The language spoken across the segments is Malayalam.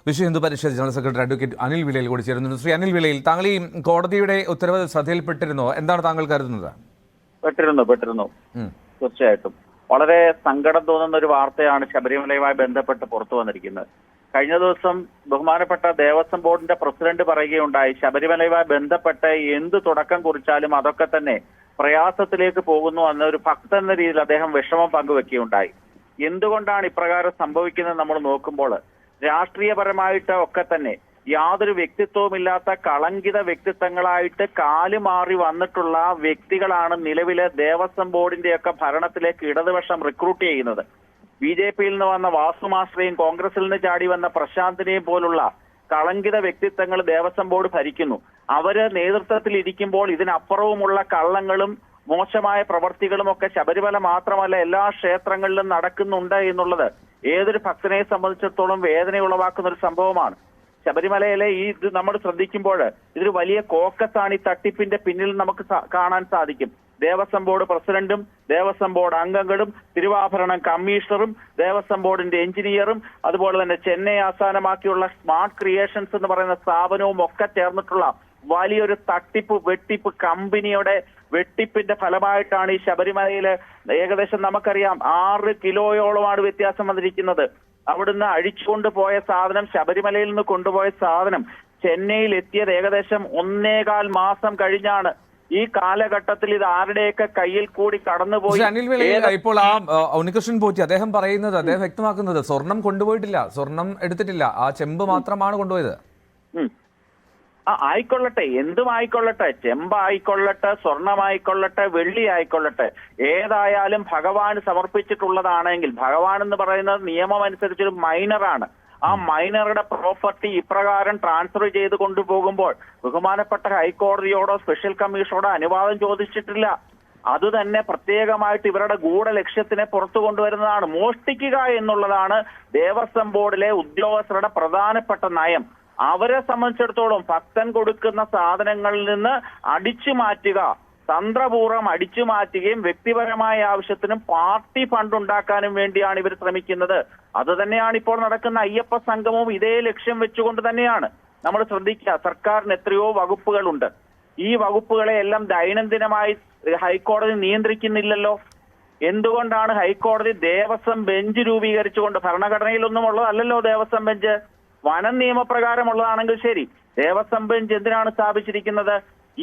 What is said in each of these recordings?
Vishwa Hindu Parishad general secretary advocate Anil വിളയിൽ കൂടി ചേരുന്നുണ്ട്. ശ്രീ അനിൽ വിളയിൽ, താങ്കൾ ഈ കോടതിയുടെ ഉത്തരവ് ശ്രദ്ധയിൽപ്പെട്ടിരുന്നോ? എന്താണ് താങ്കൾ കരുതുന്നത്? പെട്ടിരുന്നു തീർച്ചയായിട്ടും. വളരെ സങ്കടം തോന്നുന്ന ഒരു വാർത്തയാണ് ശബരിമലയുമായി ബന്ധപ്പെട്ട് പുറത്തു വന്നിരിക്കുന്നത്. കഴിഞ്ഞ ദിവസം ബഹുമാനപ്പെട്ട ദേവസ്വം ബോർഡിന്റെ പ്രസിഡന്റ് പറയുകയുണ്ടായി, ശബരിമലയുമായി ബന്ധപ്പെട്ട് എന്ത് തുടക്കം കുറിച്ചാലും അതൊക്കെ തന്നെ പ്രയാസത്തിലേക്ക് പോകുന്നു എന്നൊരു ഭക്തൻ എന്ന രീതിയിൽ അദ്ദേഹം വിഷമം പങ്കുവെക്കുകയുണ്ടായി. എന്തുകൊണ്ടാണ് ഇപ്രകാരം സംഭവിക്കുന്നത് നമ്മൾ നോക്കുമ്പോൾ രാഷ്ട്രീയപരമായിട്ട് ഒക്കെ തന്നെ യാതൊരു വ്യക്തിത്വവുമില്ലാത്ത കളങ്കിത വ്യക്തിത്വങ്ങളായിട്ട് കാലുമാറി വന്നിട്ടുള്ള വ്യക്തികളാണ് നിലവിലെ ദേവസ്വം ബോർഡിന്റെയൊക്കെ ഭരണത്തിലേക്ക് ഇടതുപക്ഷം റിക്രൂട്ട് ചെയ്യുന്നത്. BJP-യിൽ നിന്ന് വന്ന വാസുമാസ്റ്ററേയും കോൺഗ്രസിൽ നിന്ന് ചാടി വന്ന പ്രശാന്തിനെയും പോലുള്ള കളങ്കിത വ്യക്തിത്വങ്ങൾ ദേവസ്വം ബോർഡ് ഭരിക്കുന്നു. അവര് നേതൃത്വത്തിൽ ഇരിക്കുമ്പോൾ ഇതിനപ്പുറവുമുള്ള കള്ളങ്ങളും മോശമായ പ്രവർത്തികളും ഒക്കെ ശബരിമല മാത്രമല്ല എല്ലാ ക്ഷേത്രങ്ങളിലും നടക്കുന്നുണ്ട് എന്നുള്ളത് ഏതൊരു ഭക്തനെ സംബന്ധിച്ചിടത്തോളം വേദന ഉളവാക്കുന്ന ഒരു സംഭവമാണ്. ശബരിമലയിലെ ഇത് നമ്മൾ ശ്രദ്ധിക്കുമ്പോൾ ഇതൊരു വലിയ കോക്കസാണ് ഈ തട്ടിപ്പിന്റെ പിന്നിൽ നമുക്ക് കാണാൻ സാധിക്കും. ദേവസ്വം ബോർഡ് പ്രസിഡന്റും ദേവസ്വം ബോർഡ് അംഗങ്ങളും തിരുവാഭരണം കമ്മീഷണറും ദേവസ്വം ബോർഡിന്റെ എഞ്ചിനീയറും അതുപോലെ തന്നെ ചെന്നൈ ആസ്ഥാനമാക്കിയുള്ള സ്മാർട്ട് ക്രിയേഷൻസ് എന്ന് പറയുന്ന സ്ഥാപനവും ഒക്കെ ചേർന്നിട്ടുള്ള വലിയൊരു വെട്ടിപ്പ് കമ്പനിയുടെ വെട്ടിപ്പിന്റെ ഫലമായിട്ടാണ് ഈ ശബരിമലയില് ഏകദേശം നമുക്കറിയാം 6 കിലോയോളമാണ് വ്യത്യാസം വന്നിരിക്കുന്നത്. അവിടുന്ന് അഴിച്ചുകൊണ്ട് പോയ സാധനം, ശബരിമലയിൽ നിന്ന് കൊണ്ടുപോയ സാധനം ചെന്നൈയിൽ എത്തിയത് ഏകദേശം 1.25 മാസം കഴിഞ്ഞാണ്. ഈ കാലഘട്ടത്തിൽ ഇത് ആരുടെയൊക്കെ കയ്യിൽ കൂടി കടന്നുപോയി. അനിൽ വിളയിൽ, ഇപ്പോൾ ആ ഉണ്ണികൃഷ്ണൻ പോറ്റി അദ്ദേഹം വ്യക്തമാക്കുന്നത് സ്വർണം കൊണ്ടുപോയിട്ടില്ല, സ്വർണം എടുത്തിട്ടില്ല, ആ ചെമ്പ് മാത്രമാണ് കൊണ്ടുപോയത്. ആയിക്കൊള്ളട്ടെ, എന്തും ആയിക്കൊള്ളട്ടെ, ചെമ്പായിക്കൊള്ളട്ടെ, സ്വർണമായിക്കൊള്ളട്ടെ, വെള്ളി ആയിക്കൊള്ളട്ടെ, ഏതായാലും ഭഗവാൻ സമർപ്പിച്ചിട്ടുള്ളതാണെങ്കിൽ, ഭഗവാൻ എന്ന് പറയുന്നത് നിയമം അനുസരിച്ചൊരു മൈനറാണ്. ആ മൈനറുടെ പ്രോപ്പർട്ടി ഇപ്രകാരം ട്രാൻസ്ഫർ ചെയ്ത് കൊണ്ടുപോകുമ്പോൾ ബഹുമാനപ്പെട്ട ഹൈക്കോടതിയോടോ സ്പെഷ്യൽ കമ്മീഷനോടോ അനുവാദം ചോദിച്ചിട്ടില്ല. അതുതന്നെ പ്രത്യേകമായിട്ട് ഇവരുടെ ഗൂഢലക്ഷ്യത്തിനെ പുറത്തു കൊണ്ടുവരുന്നതാണ്. മോഷ്ടിക്കുക എന്നുള്ളതാണ് ദേവസ്വം ബോർഡിലെ ഉദ്യോഗസ്ഥരുടെ പ്രധാനപ്പെട്ട നയം. അവരെ സംബന്ധിച്ചിടത്തോളം ഭക്തൻ കൊടുക്കുന്ന സാധനങ്ങളിൽ നിന്ന് അടിച്ചു മാറ്റുക, തന്ത്രപൂർവ്വം അടിച്ചു മാറ്റുകയും വ്യക്തിപരമായ ആവശ്യത്തിനും പാർട്ടി ഫണ്ട് ഉണ്ടാക്കാനും വേണ്ടിയാണ് ഇവർ ശ്രമിക്കുന്നത്. അത് തന്നെയാണ് ഇപ്പോൾ നടക്കുന്ന അയ്യപ്പ സംഗമവും ഇതേ ലക്ഷ്യം വെച്ചുകൊണ്ട് തന്നെയാണ്. നമ്മൾ ശ്രദ്ധിക്കുക, സർക്കാരിന് എത്രയോ വകുപ്പുകളുണ്ട്. ഈ വകുപ്പുകളെ എല്ലാം ദൈനംദിനമായി ഹൈക്കോടതി നിയന്ത്രിക്കുന്നില്ലല്ലോ. എന്തുകൊണ്ടാണ് ഹൈക്കോടതി ദേവസ്വം ബെഞ്ച് രൂപീകരിച്ചുകൊണ്ട്, ഭരണഘടനയിലൊന്നും ഉള്ളതല്ലല്ലോ ദേവസ്വം ബെഞ്ച്, വനം നിയമപ്രകാരമുള്ളതാണെങ്കിൽ ശരി, ദേവസ്വം ബെഞ്ച് എന്തിനാണ് സ്ഥാപിച്ചിരിക്കുന്നത്?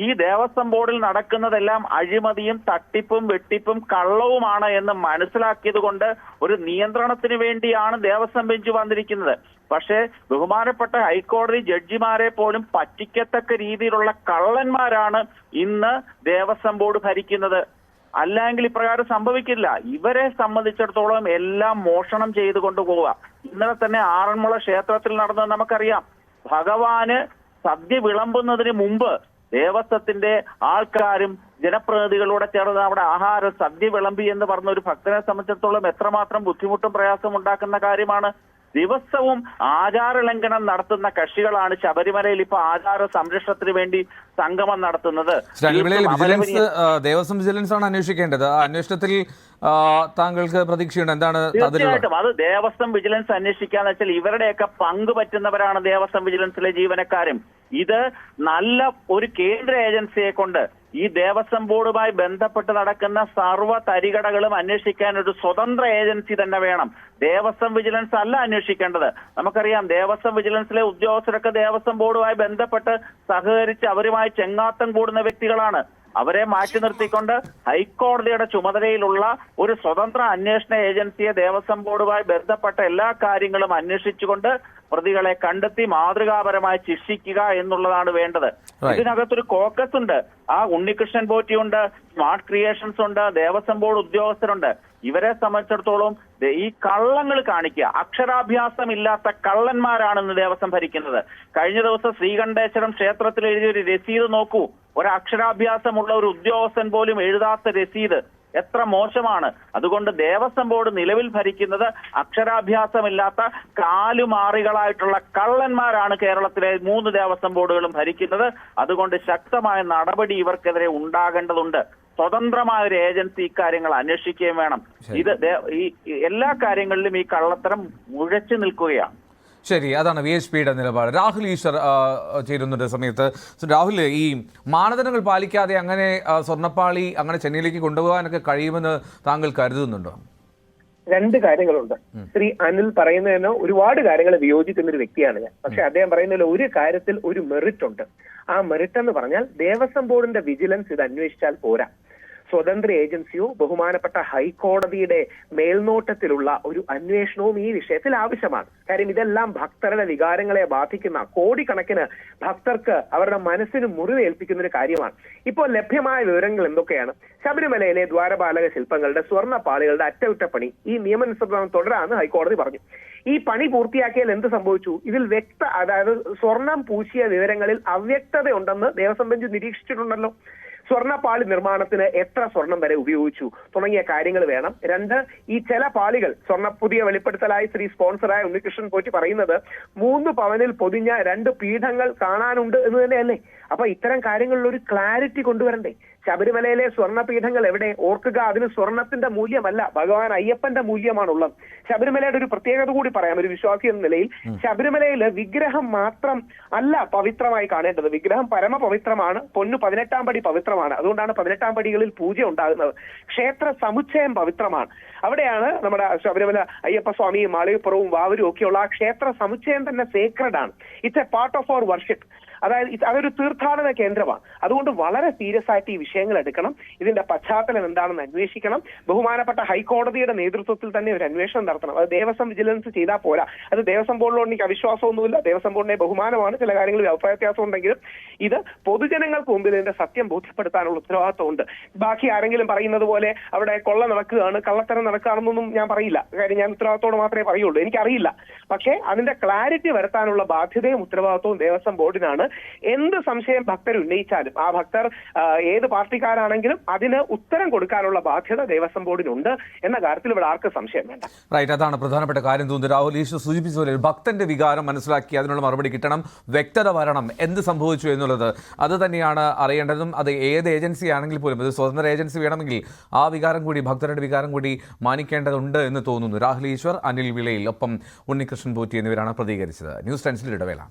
ഈ ദേവസ്വം ബോർഡിൽ നടക്കുന്നതെല്ലാം അഴിമതിയും തട്ടിപ്പും വെട്ടിപ്പും കള്ളവുമാണ് എന്ന് മനസ്സിലാക്കിയത് കൊണ്ട് ഒരു നിയന്ത്രണത്തിന് വേണ്ടിയാണ് ദേവസ്വം ബെഞ്ച് വന്നിരിക്കുന്നത്. പക്ഷേ ബഹുമാനപ്പെട്ട ഹൈക്കോടതി ജഡ്ജിമാരെ പോലും പറ്റിക്കത്തക്ക രീതിയിലുള്ള കള്ളന്മാരാണ് ഇന്ന് ദേവസ്വം ബോർഡ് ഭരിക്കുന്നത്. അല്ലെങ്കിൽ ഇപ്രകാരം സംഭവിക്കില്ല. ഇവരെ സംബന്ധിച്ചിടത്തോളം എല്ലാം മോഷണം ചെയ്ത് കൊണ്ടുപോവുക. ഇന്നലെ തന്നെ ആറന്മുള ക്ഷേത്രത്തിൽ നടന്നത് നമുക്കറിയാം. ഭഗവാന് സദ്യ വിളമ്പുന്നതിന് മുമ്പ് ദേവസ്വത്തിന്റെ ആൾക്കാരും ജനപ്രതിനിധികളോടെ ചേർന്ന് അവിടെ ആഹാരം സദ്യ വിളമ്പി എന്ന് പറഞ്ഞ ഒരു ഭക്തനെ സംബന്ധിച്ചിടത്തോളം എത്രമാത്രം ബുദ്ധിമുട്ടും പ്രയാസം ഉണ്ടാക്കുന്ന കാര്യമാണ്. ദിവസവും ആചാര ലംഘനം നടത്തുന്ന കക്ഷികളാണ് ശബരിമലയിൽ ഇപ്പൊ ആചാര സംരക്ഷണത്തിന് വേണ്ടി സംഗമം നടത്തുന്നത്. ദേവസ്വം വിജിലൻസ് ആണ് അന്വേഷിക്കേണ്ടത്. ആ അന്വേഷണത്തിൽ താങ്കൾക്ക് പ്രതീക്ഷയുണ്ട്? എന്താണ്? തീർച്ചയായിട്ടും അത് ദേവസ്വം വിജിലൻസ് അന്വേഷിക്കാന്ന് വെച്ചാൽ ഇവരുടെയൊക്കെ പങ്ക് പറ്റുന്നവരാണ് ദേവസ്വം വിജിലൻസിലെ ജീവനക്കാരും. ഇത് നല്ല ഒരു കേന്ദ്ര ഏജൻസിയെ കൊണ്ട് ഈ ദേവസ്വം ബോർഡുമായി ബന്ധപ്പെട്ട് നടക്കുന്ന സർവ്വ തരികടകളും അന്വേഷിക്കാൻ ഒരു സ്വതന്ത്ര ഏജൻസി തന്നെ വേണം. ദേവസ്വം വിജിലൻസ് അല്ല അന്വേഷിക്കേണ്ടത്. നമുക്കറിയാം ദേവസ്വം വിജിലൻസിലെ ഉദ്യോഗസ്ഥരൊക്കെ ദേവസ്വം ബോർഡുമായി ബന്ധപ്പെട്ട് സഹകരിച്ച് അവരുമായി ചെങ്ങാത്തം കൂടുന്ന വ്യക്തികളാണ്. അവരെ മാറ്റി നിർത്തിക്കൊണ്ട് ഹൈക്കോടതിയുടെ ചുമതലയിലുള്ള ഒരു സ്വതന്ത്ര അന്വേഷണ ഏജൻസിയെ ദേവസ്വം ബോർഡുമായി ബന്ധപ്പെട്ട എല്ലാ കാര്യങ്ങളും അന്വേഷിച്ചുകൊണ്ട് പ്രതികളെ കണ്ടെത്തി മാതൃകാപരമായി ശിക്ഷിക്കുക എന്നുള്ളതാണ് വേണ്ടത്. ഇതിനകത്തൊരു കോക്കസ് ഉണ്ട്. ആ ഉണ്ണികൃഷ്ണൻ പോറ്റിയുണ്ട്, സ്മാർട്ട് ക്രിയേഷൻസ് ഉണ്ട്, ദേവസ്വം ബോർഡ് ഉദ്യോഗസ്ഥരുണ്ട്. ഇവരെ സംബന്ധിച്ചിടത്തോളം ഈ കള്ളങ്ങൾ കാണിക്കുക, അക്ഷരാഭ്യാസം ഇല്ലാത്ത കള്ളന്മാരാണ് ഇന്ന് ദേവസ്വം ഭരിക്കുന്നത്. കഴിഞ്ഞ ദിവസം ശ്രീകണ്ഠേശ്വരം ക്ഷേത്രത്തിൽ എഴുതിയൊരു രസീത് നോക്കൂ. ഒരു അക്ഷരാഭ്യാസമുള്ള ഒരു ഉദ്യോഗസ്ഥൻ പോലും എഴുതാത്ത രസീത്. എത്ര മോശമാണ്. അതുകൊണ്ട് ദേവസ്വം ബോർഡ് നിലവിൽ ഭരിക്കുന്നത് അക്ഷരാഭ്യാസമില്ലാത്ത കാലുമാറികളായിട്ടുള്ള കള്ളന്മാരാണ് കേരളത്തിലെ 3 ദേവസ്വം ബോർഡുകളും ഭരിക്കുന്നത്. അതുകൊണ്ട് ശക്തമായ നടപടി ഇവർക്കെതിരെ ഉണ്ടാകേണ്ടതുണ്ട്. സ്വതന്ത്രമായ ഒരു ഏജൻസി ഇക്കാര്യങ്ങൾ അന്വേഷിക്കുകയും വേണം. ഇത് ഈ എല്ലാ കാര്യങ്ങളിലും ഈ കള്ളത്തരം മുഴച്ചു നിൽക്കുകയാണ്. ശരി, അതാണ് VHPയുടെ നിലപാട്. രാഹുൽ ഈശ്വർ ചേരുന്നുണ്ട് സമയത്ത്. രാഹുൽ, ഈ മാനദണ്ഡങ്ങൾ പാലിക്കാതെ അങ്ങനെ സ്വർണ്ണപ്പാളി അങ്ങനെ ചെന്നൈയിലേക്ക് കൊണ്ടുപോകാനൊക്കെ കഴിയുമെന്ന് താങ്കൾ കരുതുന്നുണ്ടോ? രണ്ട് കാര്യങ്ങളുണ്ട്. ശ്രീ അനിൽ പറയുന്നതിന് ഒരുപാട് കാര്യങ്ങൾ വിയോജിക്കുന്ന ഒരു വ്യക്തിയാണ് ഞാൻ. പക്ഷെ അദ്ദേഹം പറയുന്നതിൽ ഒരു കാര്യത്തിൽ ഒരു മെറിറ്റ് ഉണ്ട്. ആ മെറിറ്റ് എന്ന് പറഞ്ഞാൽ ദേവസ്വം ബോർഡിന്റെ വിജിലൻസ് ഇത് അന്വേഷിച്ചാൽ പോരാ. സ്വതന്ത്ര ഏജൻസിയോ ബഹുമാനപ്പെട്ട ഹൈക്കോടതിയുടെ മേൽനോട്ടത്തിലുള്ള ഒരു അന്വേഷണവും ഈ വിഷയത്തിൽ ആവശ്യമാണ്. കാര്യം ഇതെല്ലാം ഭക്തരുടെ വികാരങ്ങളെ ബാധിക്കുന്ന, കോടിക്കണക്കിന് ഭക്തർക്ക് അവരുടെ മനസ്സിന് മുറിവേൽപ്പിക്കുന്ന ഒരു കാര്യമാണ്. ഇപ്പോൾ ലഭ്യമായ വിവരങ്ങൾ എന്തൊക്കെയാണ്? ശബരിമലയിലെ ദ്വാരപാലക ശില്പങ്ങളുടെ സ്വർണ്ണപ്പാളികളുടെ അറ്റകുറ്റപ്പണി ഈ നിയമനിർദ്ദേശം തുടരാമെന്ന് ഹൈക്കോടതി പറഞ്ഞു. ഈ പണി പൂർത്തിയാക്കിയാൽ എന്ത് സംഭവിച്ചു? ഇതിൽ അതായത് സ്വർണം പൂശിയ വിവരങ്ങളിൽ അവ്യക്തതയുണ്ടെന്ന് ദേവസ്വം ബെഞ്ച് നിരീക്ഷിച്ചിട്ടുണ്ടല്ലോ. സ്വർണ്ണപ്പാളി നിർമ്മാണത്തിന് എത്ര സ്വർണം വരെ ഉപയോഗിച്ചു തുടങ്ങിയ കാര്യങ്ങൾ വേണം. രണ്ട്, ഈ ചില പാളികൾ പുതിയ വെളിപ്പെടുത്തലായി ശ്രീ സ്പോൺസറായ ഉണ്ണികൃഷ്ണൻ പോറ്റി പറയുന്നത് 3 പവനിൽ പൊതിഞ്ഞ 2 പീഠങ്ങൾ കാണാനുണ്ട് എന്ന് തന്നെയല്ലേ? അപ്പൊ ഇത്തരം കാര്യങ്ങളിൽ ഒരു ക്ലാരിറ്റി കൊണ്ടുവരണ്ടേ? ശബരിമലയിലെ സ്വർണ്ണപീഠങ്ങൾ എവിടെ? ഓർക്കുക, അതിന് സ്വർണത്തിന്റെ മൂല്യമല്ല, ഭഗവാൻ അയ്യപ്പന്റെ മൂല്യമാണുള്ളത്. ശബരിമലയുടെ ഒരു പ്രത്യേകത കൂടി പറയാം ഒരു വിശ്വാസി എന്ന നിലയിൽ. ശബരിമലയില് വിഗ്രഹം മാത്രം അല്ല പവിത്രമായി കാണേണ്ടത്. വിഗ്രഹം പരമപവിത്രമാണ്. പൊന്നു 18-ാം പടി പവിത്രമാണ്. അതുകൊണ്ടാണ് 18-ാം പടികളിൽ പൂജ ഉണ്ടാകുന്നത്. ക്ഷേത്ര സമുച്ചയം പവിത്രമാണ്. അവിടെയാണ് നമ്മുടെ ശബരിമല അയ്യപ്പസ്വാമിയും മാളികപ്പുറവും വാവരും ഒക്കെയുള്ള ആ ക്ഷേത്ര സമുച്ചയം തന്നെ സേക്രഡ് ആണ്. It's a part of our worship. അതായത് അതൊരു തീർത്ഥാടന കേന്ദ്രമാണ്. അതുകൊണ്ട് വളരെ സീരിയസ് ആയിട്ട് ഈ വിഷയങ്ങൾ എടുക്കണം. ഇതിന്റെ പശ്ചാത്തലം എന്താണെന്ന് അന്വേഷിക്കണം. ബഹുമാനപ്പെട്ട ഹൈക്കോടതിയുടെ നേതൃത്വത്തിൽ തന്നെ ഒരു അന്വേഷണം നടത്തണം. അത് ദേവസ്വം വിജിലൻസ് ചെയ്താൽ പോരാ. അത് ദേവസ്വം ബോർഡിനോട് എനിക്ക് അവിശ്വാസമൊന്നുമില്ല. ദേവസ്വം ബോർഡിനെ ബഹുമാനമാണ്. ചില കാര്യങ്ങളിൽ അഭിപ്രായ വ്യത്യാസം ഉണ്ടെങ്കിലും ഇത് പൊതുജനങ്ങൾക്ക് മുമ്പിൽ ഇതിന്റെ സത്യം ബോധ്യപ്പെടുത്താനുള്ള ഉത്തരവാദിത്വമുണ്ട്. ബാക്കി ആരെങ്കിലും പറയുന്നത് പോലെ അവിടെ കൊള്ള നടക്കുകയാണ്, കള്ളത്തരം നടക്കുകയാണെന്നൊന്നും ഞാൻ പറയില്ല. കാര്യം ഞാൻ ഉത്തരവാദിത്തോട് മാത്രമേ പറയുള്ളൂ. എനിക്കറിയില്ല. പക്ഷേ അതിന്റെ ക്ലാരിറ്റി വരുത്താനുള്ള ബാധ്യതയും ഉത്തരവാദിത്വവും ദേവസ്വം ബോർഡിനാണ്. എന്ത് സംശയം ഭക്തർ ഉന്നയിച്ചാലും ആ ഭക്തർ ഏത് പാർട്ടിക്കാരാണെങ്കിലും അതിന് ഉത്തരം കൊടുക്കാനുള്ള ബാധ്യത ദേവസ്വം ബോർഡിനുണ്ട് എന്ന കാര്യത്തിൽ ഇവിടെ ആർക്കും സംശയം വേണ്ട. റൈറ്റ്, അതാണ് പ്രധാനപ്പെട്ട കാര്യം തോന്നുന്നു. രാഹുൽ ഈശ്വർ സൂചിപ്പിച്ച പോലെ ഭക്തന്റെ വികാരം മനസ്സിലാക്കി അതിനുള്ള മറുപടി കിട്ടണം, വ്യക്തത വരണം. എന്ത് സംഭവിച്ചു എന്നുള്ളത് അത് തന്നെയാണ് അറിയേണ്ടതും. അത് ഏത് ഏജൻസി ആണെങ്കിൽ പോലും, അത് സ്വതന്ത്ര ഏജൻസി വേണമെങ്കിൽ ആ വികാരം കൂടി, ഭക്തരുടെ വികാരം കൂടി മാനിക്കേണ്ടതുണ്ട് എന്ന് തോന്നുന്നു. രാഹുൽ ഈശ്വർ, അനിൽ വിളയിൽ, ഒപ്പം ഉണ്ണികൃഷ്ണൻ പോറ്റി എന്നിവരാണ് പ്രതികരിച്ചത്. ന്യൂസ് 10 ഇടവേള.